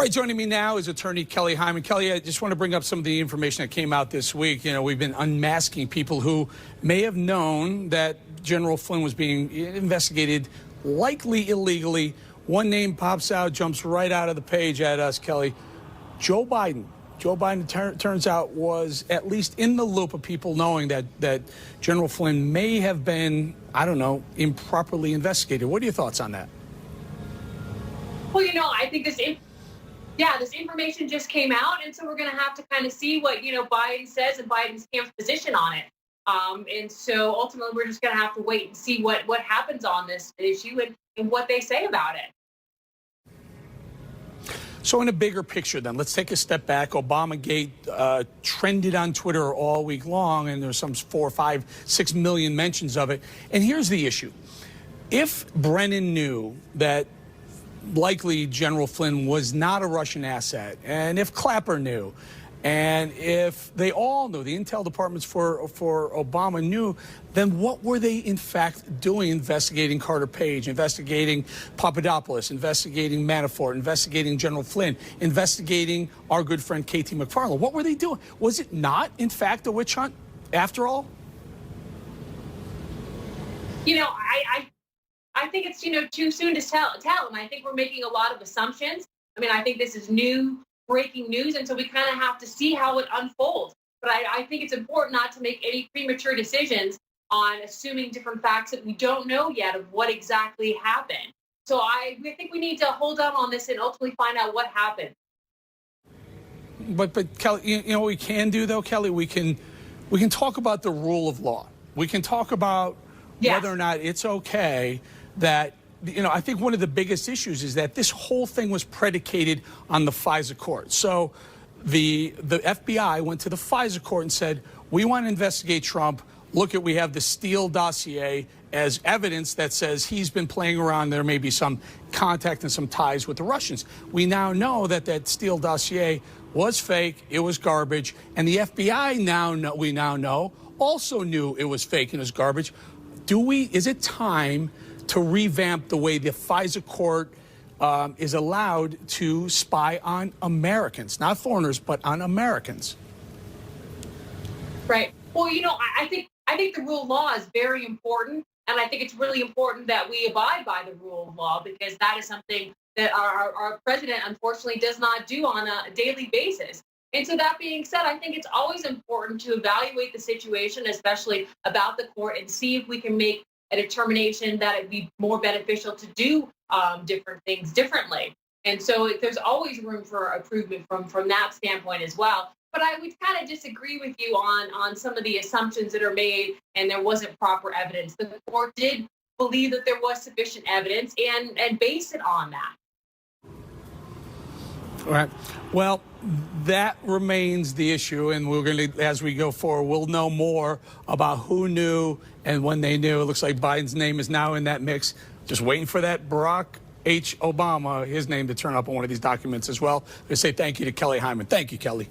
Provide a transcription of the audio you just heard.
All right, joining me now is attorney Kelly Hyman. Kelly, I just want to bring up some of the information that came out this week. You know, we've been unmasking people who may have known that General Flynn was being investigated, likely illegally. One name pops out, jumps right out of the page at us, Kelly. Joe Biden. Joe Biden turns out was at least in the loop of people knowing that General Flynn may have been, I don't know, improperly investigated. What are your thoughts on that? Well, I think this information just came out, and so we're going to have to kind of see what, Biden says and Biden's camp's position on it. And so ultimately, we're just going to have to wait and see what happens on this issue and what they say about it. So in a bigger picture, then, let's take a step back. Obamagate trended on Twitter all week long, and there's some 4, 5, 6 million mentions of it. And here's the issue. If Brennan knew that likely General Flynn was not a Russian asset, and if Clapper knew, and if they all knew, the intel departments for Obama knew, then what were they in fact doing investigating Carter Page, investigating Papadopoulos, investigating Manafort, investigating General Flynn, investigating our good friend K.T. McFarland? What were they doing? Was it not, in fact, a witch hunt after all? I think it's, too soon to tell. And I think we're making a lot of assumptions. I mean, I think this is breaking news, and so we kind of have to see how it unfolds. But I think it's important not to make any premature decisions on assuming different facts that we don't know yet of what exactly happened. So I think we need to hold up on this and ultimately find out what happened. But Kelly, you know what we can do, though, Kelly? We can talk about the rule of law. We can talk about whether or not it's okay that, I think one of the biggest issues is that this whole thing was predicated on the FISA court. So the FBI went to the FISA court and said, we want to investigate Trump. Look, we have the Steele dossier as evidence that says he's been playing around. There may be some contact and some ties with the Russians. We now know that Steele dossier was fake. It was garbage. And the FBI we now know also knew it was fake and it was garbage. Is it time to revamp the way the FISA court is allowed to spy on Americans, not foreigners, but on Americans? Right. Well, I think the rule of law is very important, and I think it's really important that we abide by the rule of law, because that is something that our president, unfortunately, does not do on a daily basis. And so that being said, I think it's always important to evaluate the situation, especially about the court, and see if we can make a determination that it'd be more beneficial to do different things differently. And so there's always room for improvement from that standpoint as well. But I would kind of disagree with you on some of the assumptions that are made, and there wasn't proper evidence. The court did believe that there was sufficient evidence and base it on that. All right. Well, that remains the issue, and we're going to, as we go forward, we'll know more about who knew and when they knew. It looks like Biden's name is now in that mix. Just waiting for that Barack H. Obama, his name to turn up on one of these documents as well. I say thank you to Kelly Hyman. Thank you, Kelly.